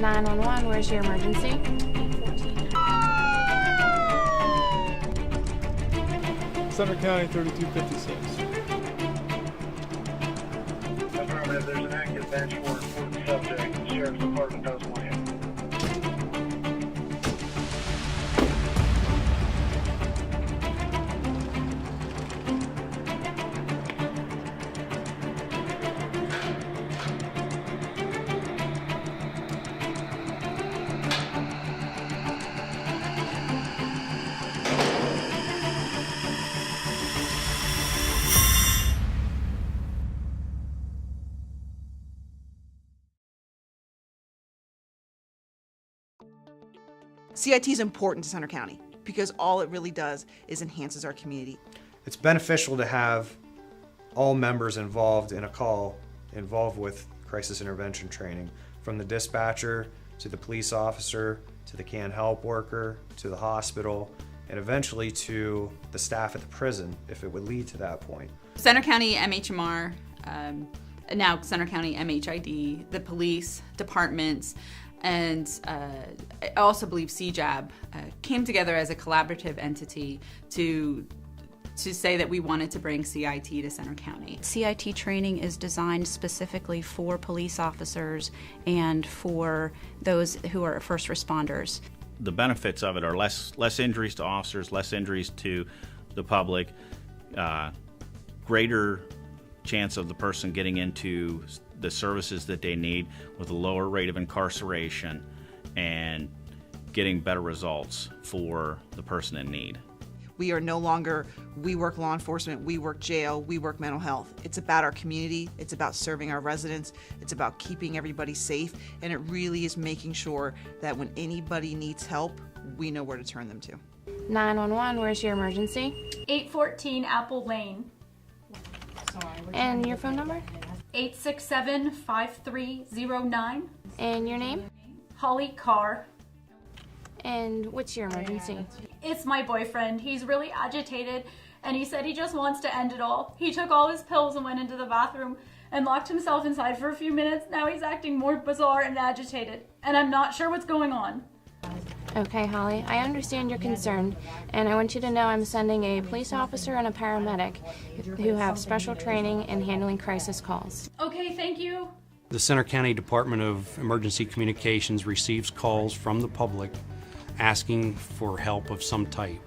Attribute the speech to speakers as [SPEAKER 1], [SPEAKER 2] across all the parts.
[SPEAKER 1] 911, where's your emergency?
[SPEAKER 2] Center County 3256.
[SPEAKER 3] Affirmative, there's an active bench warrant for the subject. The Sheriff's Department does want him.
[SPEAKER 4] CIT is important to Center County because all it really does is enhances our community.
[SPEAKER 5] It's beneficial to have all members involved in a call involved with crisis intervention training, from the dispatcher to the police officer to the CAN help worker to the hospital, and eventually to the staff at the prison if it would lead to that point.
[SPEAKER 6] Center County MHMR, now Center County MHID, the police departments, and I also believe CJAB came together as a collaborative entity to say that we wanted to bring CIT to Center County.
[SPEAKER 7] CIT training is designed specifically for police officers and for those who are first responders.
[SPEAKER 8] The benefits of it are less injuries to officers, less injuries to the public, greater chance of the person getting into the services that they need with a lower rate of incarceration and getting better results for the person in need.
[SPEAKER 4] We are no longer, we work law enforcement, we work jail, we work mental health. It's about our community, it's about serving our residents, it's about keeping everybody safe, and it really is making sure that when anybody needs help, we know where to turn them to.
[SPEAKER 1] 911, where's your emergency?
[SPEAKER 9] 814 Apple Lane.
[SPEAKER 1] And your phone number?
[SPEAKER 9] 867-5309.
[SPEAKER 1] And your name?
[SPEAKER 9] Holly Carr.
[SPEAKER 1] And what's your emergency?
[SPEAKER 9] It's my boyfriend. He's really agitated, and he said he just wants to end it all. He took all his pills and went into the bathroom and locked himself inside for a few minutes. Now he's acting more bizarre and agitated, and I'm not sure what's going on.
[SPEAKER 1] Okay, Holly, I understand your concern, and I want you to know I'm sending a police officer and a paramedic who have special training in handling crisis calls.
[SPEAKER 9] Okay, thank you.
[SPEAKER 10] The Center County Department of Emergency Communications receives calls from the public asking for help of some type.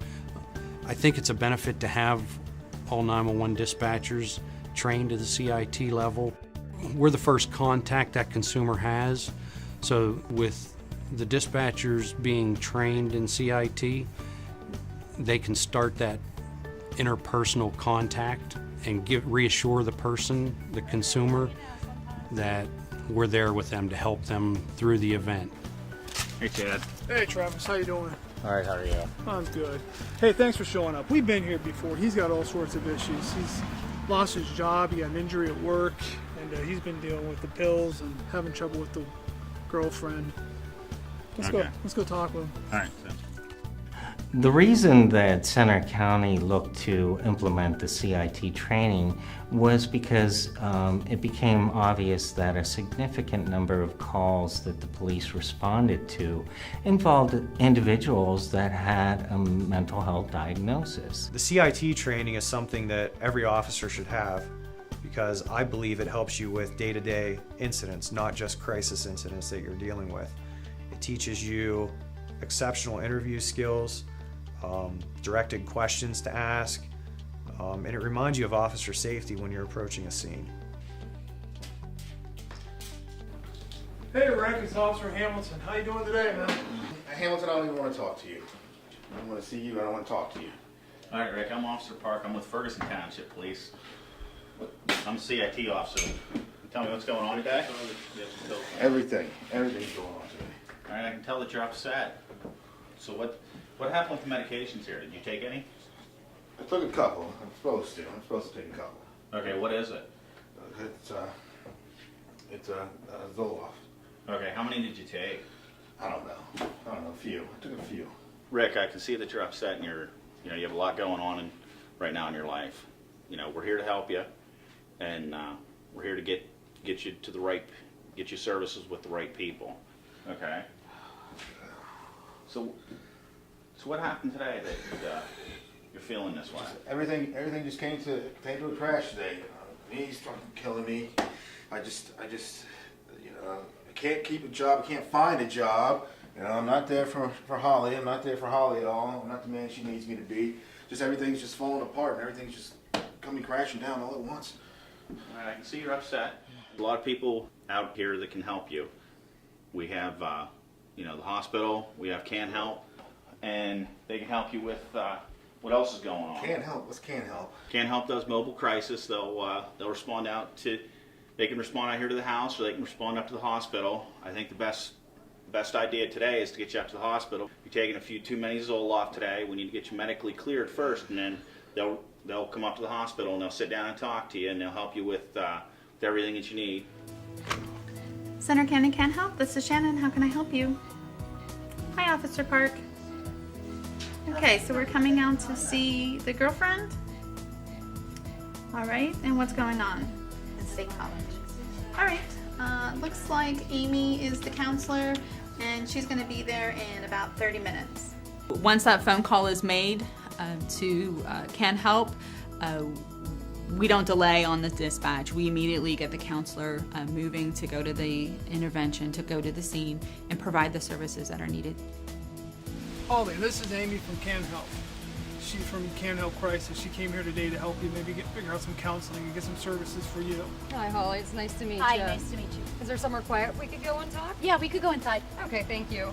[SPEAKER 10] I think it's a benefit to have all 911 dispatchers trained to the CIT level. We're the first contact that consumer has, so with the dispatchers being trained in CIT, they can start that interpersonal contact and reassure the person, the consumer, that we're there with them to help them through the event.
[SPEAKER 8] Hey, Chad.
[SPEAKER 2] Hey, Travis, how you doing?
[SPEAKER 11] All right, how are you?
[SPEAKER 2] I'm good. Hey, thanks for showing up. We've been here before. He's got all sorts of issues. He's lost his job, he had an injury at work, and he's been dealing with the pills and having trouble with the girlfriend. Let's go talk with him.
[SPEAKER 8] All right.
[SPEAKER 11] The reason that Center County looked to implement the CIT training was because it became obvious that a significant number of calls that the police responded to involved individuals that had a mental health diagnosis.
[SPEAKER 5] The CIT training is something that every officer should have because I believe it helps you with day-to-day incidents, not just crisis incidents that you're dealing with. It teaches you exceptional interview skills, directed questions to ask, and it reminds you of officer safety when you're approaching a scene.
[SPEAKER 2] Hey, Rick, it's Officer Hamilton. How you doing today, man?
[SPEAKER 12] Hamilton, I don't even want to talk to you. I don't want to see you. I don't want to talk to you.
[SPEAKER 8] All right, Rick, I'm Officer Park. I'm with Ferguson Township Police. I'm a CIT officer. Tell me what's going on today?
[SPEAKER 12] Everything's going on today.
[SPEAKER 8] All right, I can tell that you're upset. So what happened with the medications here? Did you take any?
[SPEAKER 12] I took a couple. I'm supposed to take a couple.
[SPEAKER 8] Okay, what is it?
[SPEAKER 12] It's Zoloft.
[SPEAKER 8] Okay, how many did you take?
[SPEAKER 12] I don't know, a few. I took a few.
[SPEAKER 8] Rick, I can see that you're upset and you have a lot going on right now in your life. We're here to help you, and we're here to get you to get you services with the right people. Okay. So what happened today that you're feeling this way?
[SPEAKER 12] Everything just came to a crash today. Knees fucking killing me. I just, you know, I can't keep a job. I can't find a job. You know, I'm not there for Holly. I'm not there for Holly at all. I'm not the man she needs me to be. Just everything's just falling apart, and everything's just coming crashing down all at once.
[SPEAKER 8] All right, I can see you're upset. A lot of people out here that can help you. We have, you know, the hospital. We have Can Help, and they can help you with what else is going on.
[SPEAKER 12] Can Help. What's Can Help?
[SPEAKER 8] Can Help does mobile crisis. They'll respond out to. They can respond out here to the house, or they can respond up to the hospital. I think the best idea today is to get you up to the hospital. You're taking a few too many Zoloft today. We need to get you medically cleared first, and then they'll come up to the hospital and they'll sit down and talk to you, and they'll help you with everything that you need.
[SPEAKER 13] Center County Can Help. This is Shannon. How can I help you? Hi, Officer Park. Okay, so we're coming out to see the girlfriend. All right, and what's going on? State College. All right, looks like Amy is the counselor, and she's going to be there in about 30 minutes.
[SPEAKER 6] Once that phone call is made to Can Help, we don't delay on the dispatch. We immediately get the counselor moving to go to the intervention, to go to the scene, and provide the services that are needed.
[SPEAKER 2] Holly, this is Amy from Can Help. She's from Can Help Crisis. She came here today to help you maybe figure out some counseling and get some services for you.
[SPEAKER 14] Hi, Holly. It's nice to meet you.
[SPEAKER 9] Hi, nice to meet you.
[SPEAKER 14] Is there somewhere quiet we could go and talk?
[SPEAKER 9] Yeah, we could go inside.
[SPEAKER 14] Okay, thank you.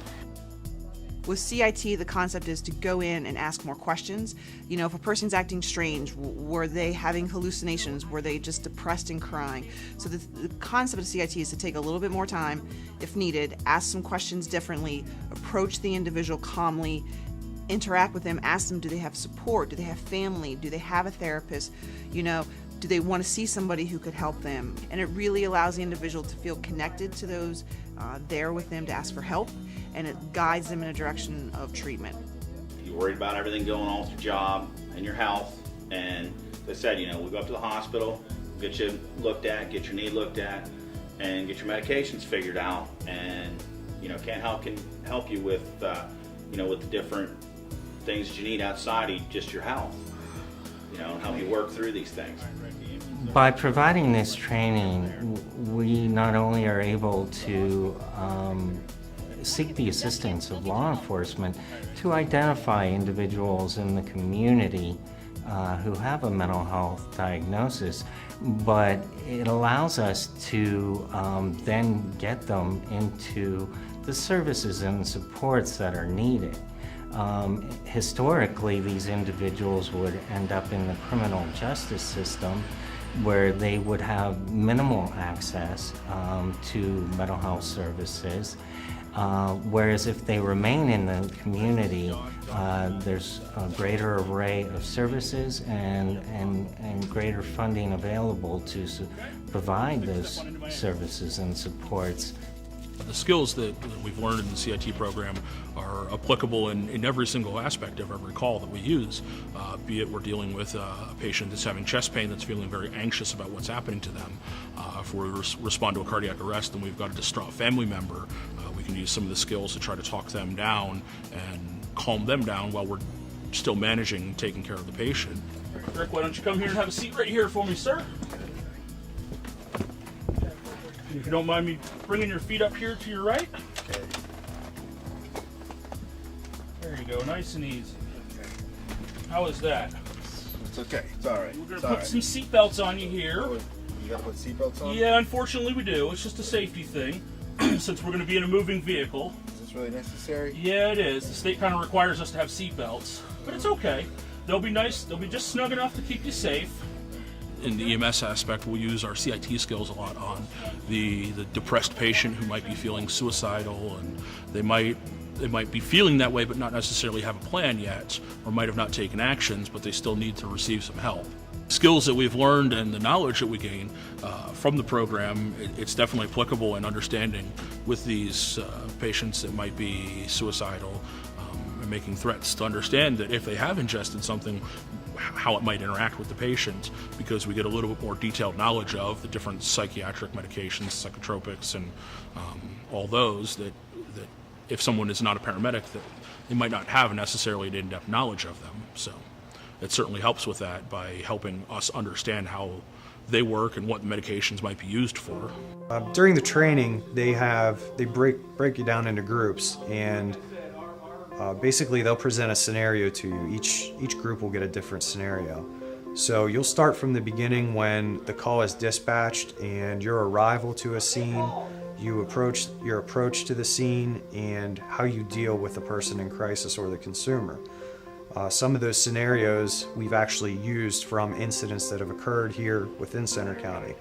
[SPEAKER 4] With CIT, the concept is to go in and ask more questions. You know, if a person's acting strange, were they having hallucinations? Were they just depressed and crying? So the concept of CIT is to take a little bit more time, if needed, ask some questions differently, approach the individual calmly, interact with them, ask them, do they have support? Do they have family? Do they have a therapist? You know, do they want to see somebody who could help them? And it really allows the individual to feel connected to those there with them to ask for help, and it guides them in a direction of treatment.
[SPEAKER 8] You're worried about everything going on with your job and your health, and as I said, you know, we go up to the hospital, get you looked at, get your knee looked at, and get your medications figured out, and you know, Can help you with you know, with the different things that you need outside of just your health, you know, and help you work through these things.
[SPEAKER 11] By providing this training, we not only are able to seek the assistance of law enforcement to identify individuals in the community who have a mental health diagnosis, but it allows us to then get them into the services and supports that are needed. Historically, these individuals would end up in the criminal justice system where they would have minimal access to mental health services, whereas if they remain in the community, there's a greater array of services and greater funding available to provide those services and supports.
[SPEAKER 15] The skills that we've learned in the CIT program are applicable in every single aspect of every call that we use, be it we're dealing with a patient that's having chest pain that's feeling very anxious about what's happening to them. If we respond to a cardiac arrest and we've got a distraught family member, we can use some of the skills to try to talk them down and calm them down while we're still managing and taking care of the patient. Rick, why don't you come here and have a seat right here for me, sir? If you don't mind me bringing your feet up here to your right.
[SPEAKER 12] Okay.
[SPEAKER 15] There you go, nice and easy. How is that?
[SPEAKER 12] It's okay. It's all right.
[SPEAKER 15] We're gonna put some seat belts on you here.
[SPEAKER 12] Oh, you gotta put seatbelts on?
[SPEAKER 15] Yeah, unfortunately we do. It's just a safety thing, since we're gonna be in a moving vehicle.
[SPEAKER 12] Is this really necessary?
[SPEAKER 15] Yeah, it is. The state kind of requires us to have seat belts, but it's okay. They'll be nice. They'll be just snug enough to keep you safe. In the EMS aspect, we'll use our CIT skills a lot on the depressed patient who might be feeling suicidal, and they might be feeling that way but not necessarily have a plan yet, or might have not taken actions, but they still need to receive some help. Skills that we've learned and the knowledge that we gain from the program, it's definitely applicable in understanding with these patients that might be suicidal and making threats, to understand that if they have ingested something, how it might interact with the patient, because we get a little bit more detailed knowledge of the different psychiatric medications, psychotropics, and all those that if someone is not a paramedic, that they might not have necessarily an in-depth knowledge of them. So it certainly helps with that by helping us understand how they work and what medications might be used for.
[SPEAKER 5] During the training, they break you down into groups, and basically they'll present a scenario to you. Each group will get a different scenario. So you'll start from the beginning when the call is dispatched and your arrival to a scene, your approach to the scene, and how you deal with the person in crisis or the consumer. Some of those scenarios we've actually used from incidents that have occurred here within Center County.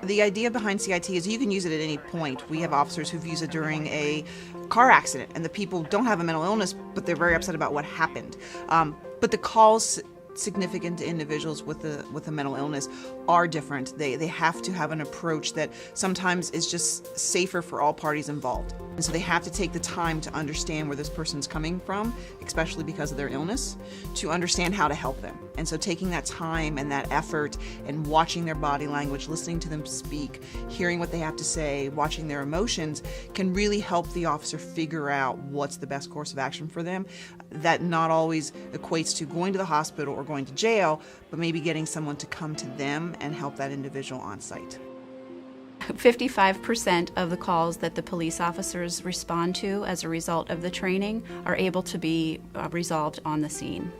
[SPEAKER 4] The idea behind CIT is you can use it at any point. We have officers who've used it during a car accident, and the people don't have a mental illness, but they're very upset about what happened. But the calls significant to individuals with a mental illness are different. They have to have an approach that sometimes is just safer for all parties involved. And so they have to take the time to understand where this person's coming from, especially because of their illness, to understand how to help them. And so taking that time and that effort and watching their body language, listening to them speak, hearing what they have to say, watching their emotions can really help the officer figure out what's the best course of action for them. That not always equates to going to the hospital or going to jail, but maybe getting someone to come to them and help that individual on site.
[SPEAKER 7] 55% of the calls that the police officers respond to as a result of the training are able to be resolved on the scene.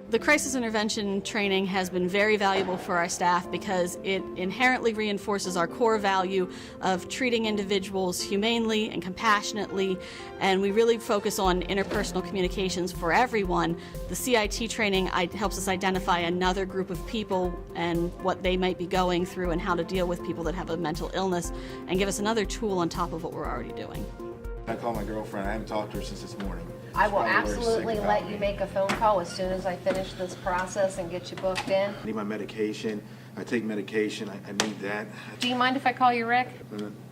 [SPEAKER 16] The crisis intervention training has been very valuable for our staff because it inherently reinforces our core value of treating individuals humanely and compassionately, and we really focus on interpersonal communications for everyone. The CIT training helps us identify another group of people and what they might be going through and how to deal with people that have a mental illness, and give us another tool on top of what we're already doing.
[SPEAKER 12] I called my girlfriend. I haven't talked to her since this morning.
[SPEAKER 17] I will absolutely let you make a phone call as soon as I finish this process and get you booked in.
[SPEAKER 12] I need my medication. I take medication. I need that.
[SPEAKER 17] Do you mind if I call you Rick?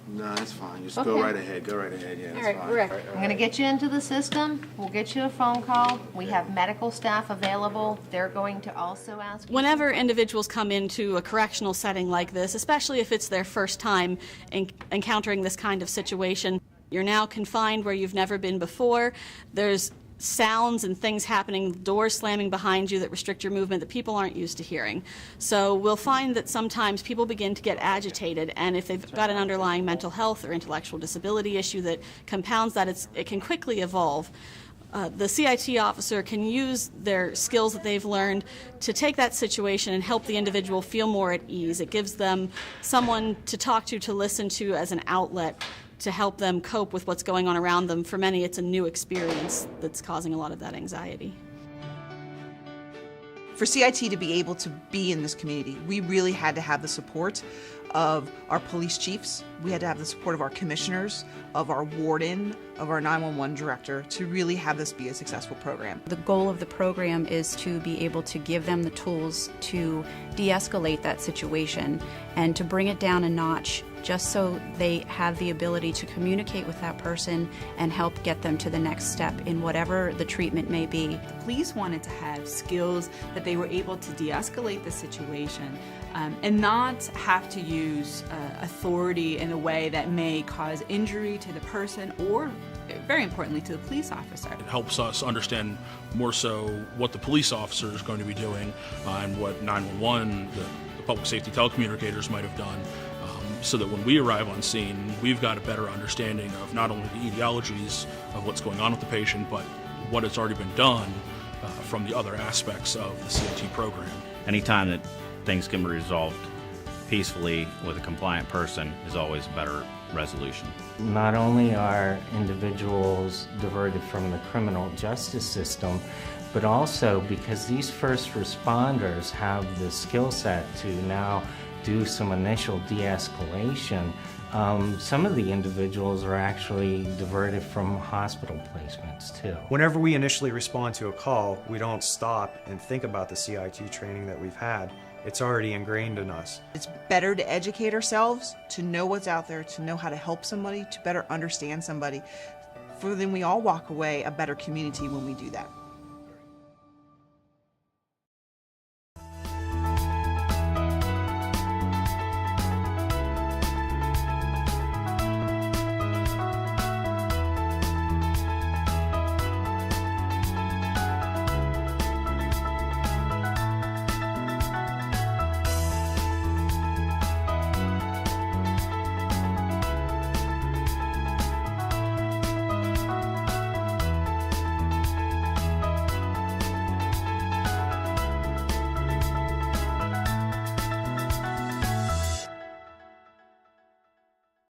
[SPEAKER 12] No, that's fine. Just
[SPEAKER 17] Okay.
[SPEAKER 12] go right ahead. Go right ahead. Yeah,
[SPEAKER 17] All
[SPEAKER 12] that's
[SPEAKER 17] right,
[SPEAKER 12] fine.
[SPEAKER 17] Rick, I'm going to get you into the system. We'll get you a phone call. We have medical staff available. They're going to also ask you.
[SPEAKER 16] Whenever individuals come into a correctional setting like this, especially if it's their first time encountering this kind of situation, you're now confined where you've never been before. There's sounds and things happening, doors slamming behind you that restrict your movement that people aren't used to hearing. So we'll find that sometimes people begin to get agitated, and if they've got an underlying mental health or intellectual disability issue that compounds that, it can quickly evolve. The CIT officer can use their skills that they've learned to take that situation and help the individual feel more at ease. It gives them someone to talk to listen to as an outlet to help them cope with what's going on around them. For many, it's a new experience that's causing a lot of that anxiety.
[SPEAKER 4] For CIT to be able to be in this community, we really had to have the support of our police chiefs. We had to have the support of our commissioners, of our warden, of our 911 director to really have this be a successful program.
[SPEAKER 7] The goal of the program is to be able to give them the tools to de-escalate that situation and to bring it down a notch, just so they have the ability to communicate with that person and help get them to the next step in whatever the treatment may be.
[SPEAKER 6] Police wanted to have skills that they were able to de-escalate the situation and not have to use authority in a way that may cause injury to the person or, very importantly, to the police officer.
[SPEAKER 15] It helps us understand more so what the police officer is going to be doing and what 911, the public safety telecommunicators might have done, so that when we arrive on scene, we've got a better understanding of not only the etiologies of what's going on with the patient, but what has already been done from the other aspects of the CIT program.
[SPEAKER 8] Anytime that things can be resolved peacefully with a compliant person is always a better resolution.
[SPEAKER 11] Not only are individuals diverted from the criminal justice system, but also because these first responders have the skill set to now do some initial de-escalation, some of the individuals are actually diverted from hospital placements too.
[SPEAKER 5] Whenever we initially respond to a call, we don't stop and think about the CIT training that we've had. It's already ingrained in us.
[SPEAKER 4] It's better to educate ourselves, to know what's out there, to know how to help somebody, to better understand somebody. For then we all walk away a better community when we do that.